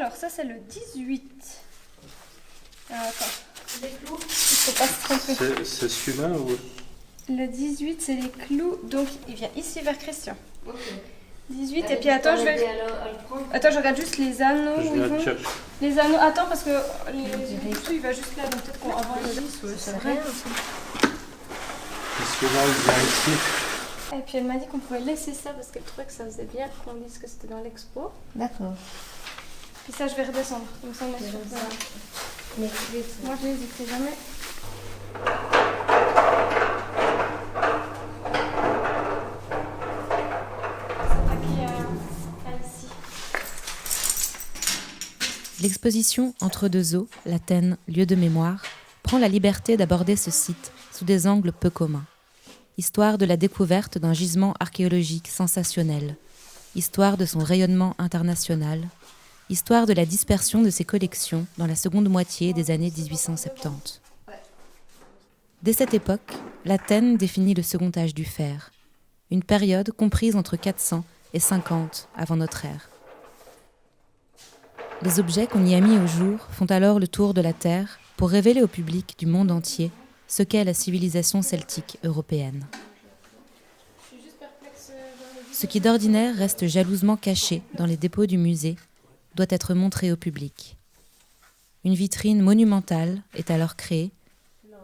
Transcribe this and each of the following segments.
Alors ça c'est le 18. Attends. Les clous. Il faut pas se tromper. C'est celui-là ou... Le 18 c'est les clous, donc il vient ici vers Christian. Ok. 18 et puis attends, je regarde juste les anneaux où ils vont. Les anneaux, attends parce que les clous il va juste là, donc peut-être qu'on va avoir le 10, c'est vrai. Celui-là il vient ici. Et puis elle m'a dit qu'on pouvait laisser ça parce qu'elle trouvait que ça faisait bien qu'on dise que c'était dans l'expo. D'accord. Puis ça je vais redescendre, comme ça on est sûr. Mais moi je n'hésiterai jamais. L'exposition Entre deux eaux, l'Athènes, lieu de mémoire, prend la liberté d'aborder ce site sous des angles peu communs. Histoire de la découverte d'un gisement archéologique sensationnel, histoire de son rayonnement international, histoire de la dispersion de ses collections dans la seconde moitié des années 1870. Dès cette époque, l'Athènes définit le second âge du fer, une période comprise entre 400 et 50 avant notre ère. Les objets qu'on y a mis au jour font alors le tour de la Terre pour révéler au public du monde entier ce qu'est la civilisation celtique européenne. Ce qui d'ordinaire reste jalousement caché dans les dépôts du musée doit être montré au public. Une vitrine monumentale est alors créée,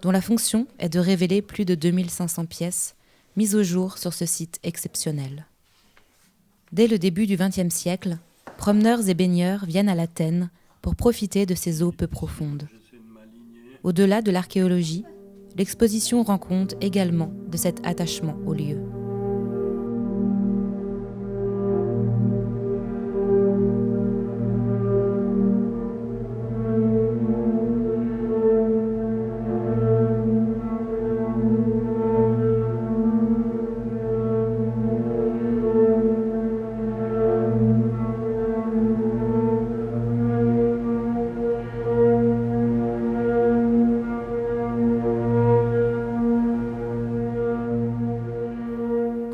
dont la fonction est de révéler plus de 2500 pièces mises au jour sur ce site exceptionnel. Dès le début du XXe siècle, promeneurs et baigneurs viennent à l'Athènes pour profiter de ces eaux peu profondes. Au-delà de l'archéologie, l'exposition rend compte également de cet attachement au lieu.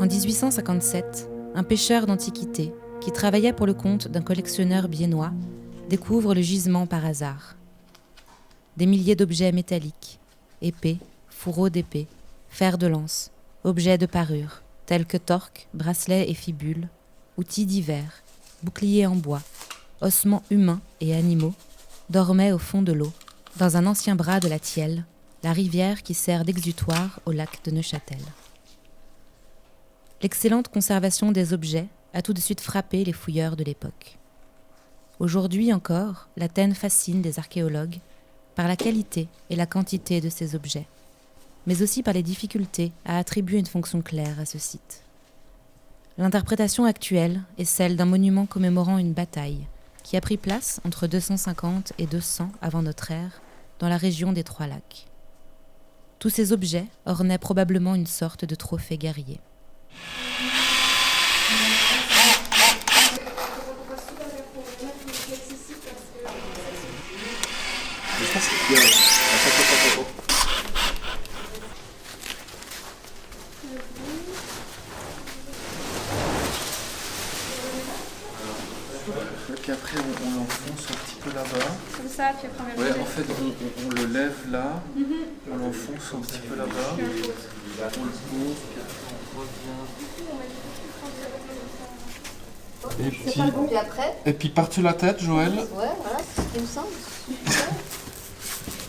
En 1857, un pêcheur d'Antiquité, qui travaillait pour le compte d'un collectionneur biennois, découvre le gisement par hasard. Des milliers d'objets métalliques, épées, fourreaux d'épées, fers de lance, objets de parure, tels que torques, bracelets et fibules, outils divers, boucliers en bois, ossements humains et animaux, dormaient au fond de l'eau, dans un ancien bras de la Thièle, la rivière qui sert d'exutoire au lac de Neuchâtel. L'excellente conservation des objets a tout de suite frappé les fouilleurs de l'époque. Aujourd'hui encore, l'Athènes fascine les archéologues par la qualité et la quantité de ces objets, mais aussi par les difficultés à attribuer une fonction claire à ce site. L'interprétation actuelle est celle d'un monument commémorant une bataille qui a pris place entre 250 et 200 avant notre ère dans la région des Trois Lacs. Tous ces objets ornaient probablement une sorte de trophée guerrier. Puis après on l'enfonce un petit peu là-bas. Comme ça, puis après on Ouais, en fait on le lève là, on l'enfonce un petit peu là-bas, on le pose, puis après on revient. Et puis par-dessus la tête, Joël. Ouais, voilà, c'est ce qu'il me semble.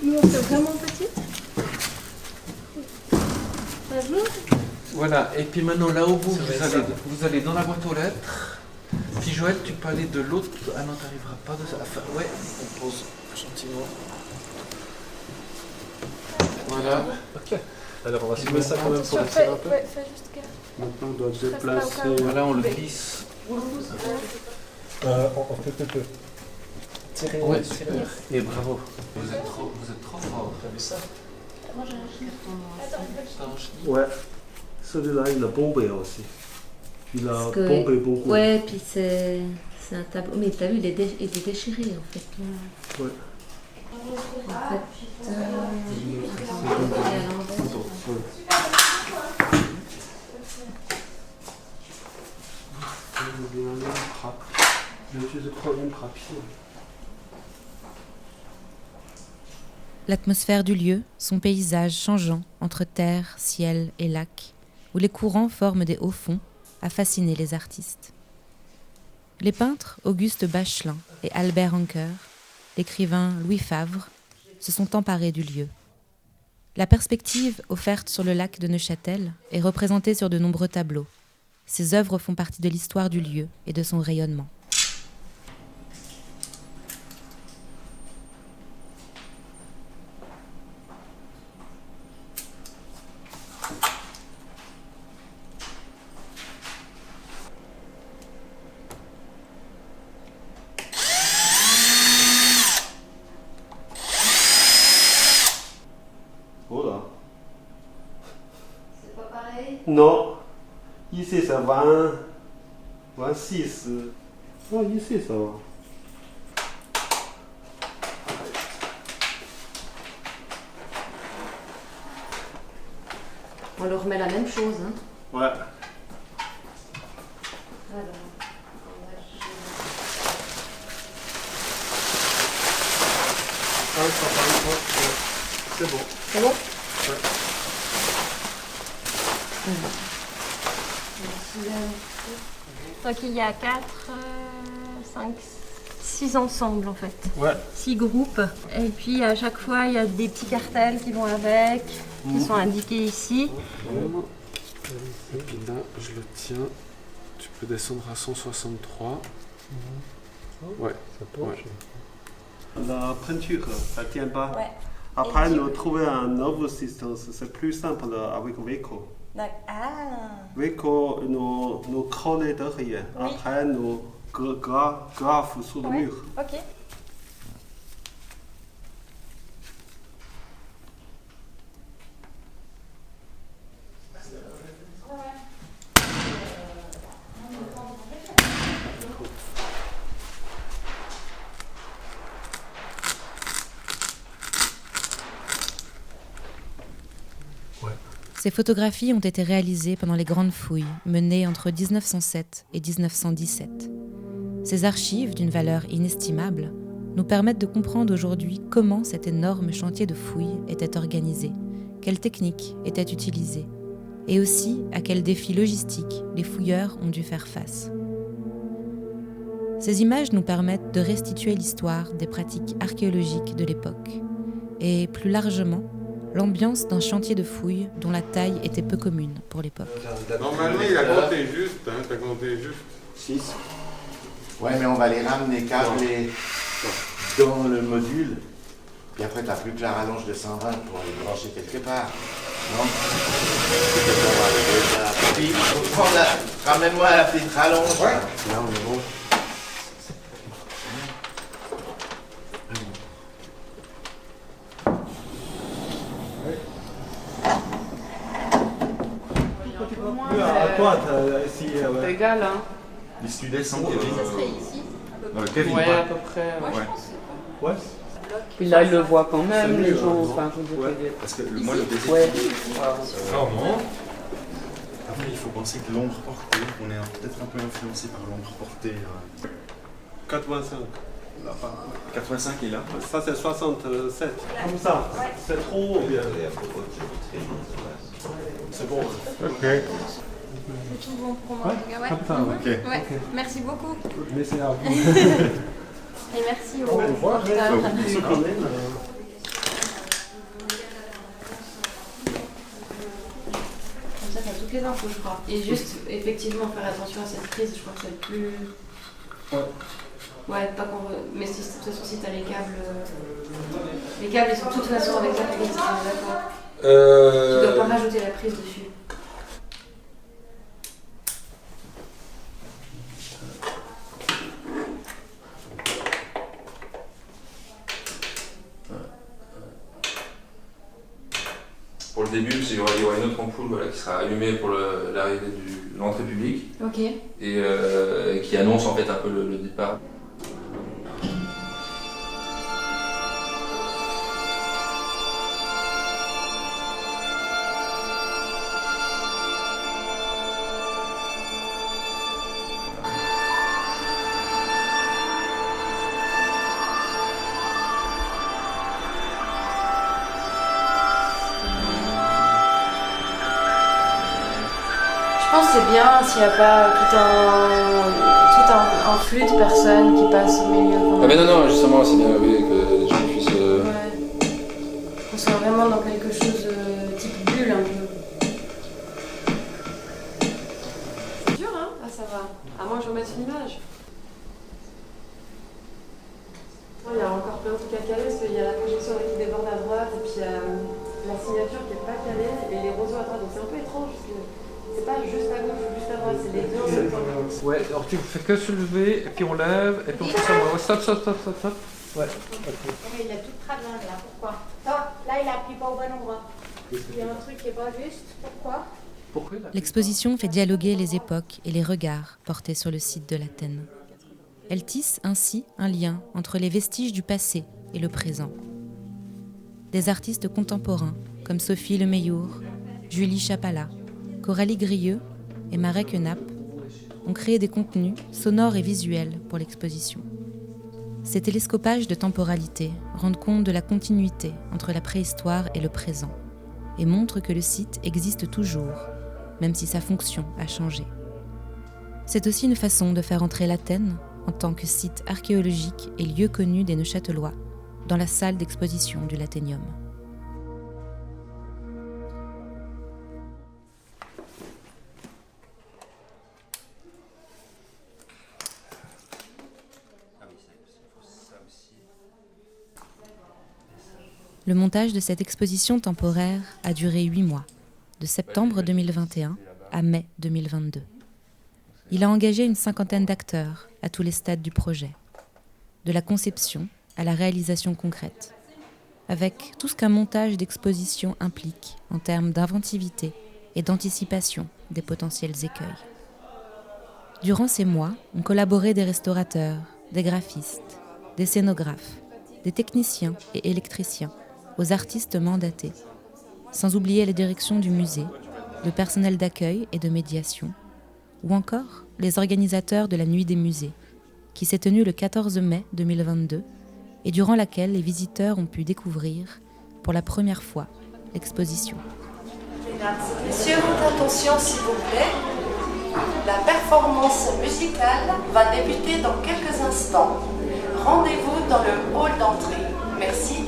Nous, on fait vraiment petite. Bonjour. Voilà, et puis maintenant là au bout, vous allez dans la boîte aux lettres. Puis Joël, tu peux aller de l'autre. Ah non, t'arriveras pas de ça. Enfin, ouais, on pose gentiment. Voilà. Ok. Alors on va soulever ça quand même pour essayer un peu. Ouais, fais juste gaffe. Maintenant on doit déplacer. Voilà, on le glisse. On fait peu. Tirer. Ouais, super. Et bravo. Vous êtes trop fort. Vous avez ça? Moi j'ai un carton. Ouais. Celui-là, il a bombé aussi. Il a bombé beaucoup. Ouais, puis c'est un tableau. Mais t'as vu, il est déchiré en fait. Ouais. En fait, il est à l'envers. Je vais utiliser une papier. L'atmosphère du lieu, son paysage changeant entre terre, ciel et lac, où les courants forment des hauts fonds, a fasciné les artistes. Les peintres Auguste Bachelin et Albert Anker, l'écrivain Louis Favre, se sont emparés du lieu. La perspective offerte sur le lac de Neuchâtel est représentée sur de nombreux tableaux. Ces œuvres font partie de l'histoire du lieu et de son rayonnement. Voilà. C'est pas pareil? Non. Ici, c'est 20, 26. Non, ici, ça va. On leur remet la même chose. Hein. Ouais. Alors, C'est bon. c'est bon? Ouais. Donc il y a 4, 5, 6 ensembles en fait. Ouais. 6 groupes. Et puis à chaque fois il y a des petits cartels qui vont avec, qui sont indiqués ici. Là, je le tiens. Tu peux descendre à 163. Ouais. Ouais. La peinture, ça tient pas. Ouais. Après, nous trouver un nouveau système, c'est plus simple avec Weco. Ah. Weco, nous coller derrière. Oui. Après, nous grave sur le Ouais. mur. Ok. Ces photographies ont été réalisées pendant les grandes fouilles menées entre 1907 et 1917. Ces archives, d'une valeur inestimable, nous permettent de comprendre aujourd'hui comment cet énorme chantier de fouilles était organisé, quelles techniques étaient utilisées, et aussi à quels défis logistiques les fouilleurs ont dû faire face. Ces images nous permettent de restituer l'histoire des pratiques archéologiques de l'époque, et plus largement, l'ambiance d'un chantier de fouilles dont la taille était peu commune pour l'époque. Normalement, il a compté juste, hein, t'as compté juste. 6. Ouais, mais on va les ramener câblés dans le module. Puis après, t'as plus que la rallonge de 120 pour les brancher quelque part. Non? Puis, faut prendre ramène-moi la petite rallonge. Ouais. Là, on est bon. Toi, si. Égal, hein. L'issue descend. ça serait ici. Dans le Kevin. Ouais, à peu près. Moi, Ouais. je pense. Ouais. Puis là, ils le voient quand même, C'est les mieux, gens. non? Enfin, je veux dire, Ouais. Parce que moi, le baiser. Ouais. Après, il faut penser que l'ombre portée, on est peut-être un peu influencé par l'ombre portée. 85. Là, 85 est là. Ça, c'est 67. Comme ça. C'est trop haut, bien. C'est bon. Ok. C'est tout bon pour moi. Ouais. Comme ça, ouais. Ouais. Merci beaucoup. Mais c'est à vous. Et merci au reporter. Quand même. Comme ça, t'as toutes les infos, je crois. Et juste, effectivement, faire attention à cette prise, je crois que c'est le plus. Ouais. Ouais, pas qu'on. Mais si, de toute façon, si t'as les câbles. Les câbles, ils sont de toute façon avec la prise, on est d'accord. Tu dois pas rajouter la prise dessus. Pour le début, il y aura une autre ampoule voilà, qui sera allumée pour l'arrivée de l'entrée publique Ok. et qui annonce en fait un peu le départ. bien s'il n'y a pas tout un flux de personnes qui passent au milieu. Ah mais non, justement, c'est bien oui, que les gens puissent... Ouais. On soit vraiment dans quelque chose type bulle un peu. C'est dur, hein? Ah, ça va. À moins que je remette une image. Il y a encore plein de trucs à caler, parce qu'il y a la projection qui déborde à droite, et puis la signature qui n'est pas calée, et les roseaux à droite. Donc c'est un peu étrange, parce que c'est pas juste à gauche ou juste à droite, c'est les deux en même temps. Ouais, alors tu fais que soulever, et puis on lève, et puis on fait ça. Ouais, stop. Ouais. Okay. Mais il a tout travers là, pourquoi? Là, il appuie pas au bon endroit. Il y a un truc qui n'est pas juste, pourquoi? L'exposition fait dialoguer les époques et les regards portés sur le site de l'Athènes. Elle tisse ainsi un lien entre les vestiges du passé et le présent. Des artistes contemporains comme Sophie Lemeillour, Julie Chapala, Coralie Grieux et Marek Nap ont créé des contenus sonores et visuels pour l'exposition. Ces télescopages de temporalité rendent compte de la continuité entre la préhistoire et le présent et montrent que le site existe toujours, même si sa fonction a changé. C'est aussi une façon de faire entrer l'Athènes en tant que site archéologique et lieu connu des Neuchâtelois dans la salle d'exposition du Lathénium. Le montage de cette exposition temporaire a duré 8 mois, de septembre 2021 à mai 2022. Il a engagé une 50aine d'acteurs à tous les stades du projet, de la conception à la réalisation concrète, avec tout ce qu'un montage d'exposition implique en termes d'inventivité et d'anticipation des potentiels écueils. Durant ces mois, ont collaboré des restaurateurs, des graphistes, des scénographes, des techniciens et électriciens, aux artistes mandatés, sans oublier les directions du musée, le personnel d'accueil et de médiation, ou encore les organisateurs de la Nuit des musées, qui s'est tenue le 14 mai 2022 et durant laquelle les visiteurs ont pu découvrir, pour la première fois, l'exposition. Mesdames et messieurs, votre attention s'il vous plaît. La performance musicale va débuter dans quelques instants. Rendez-vous dans le hall d'entrée. Merci.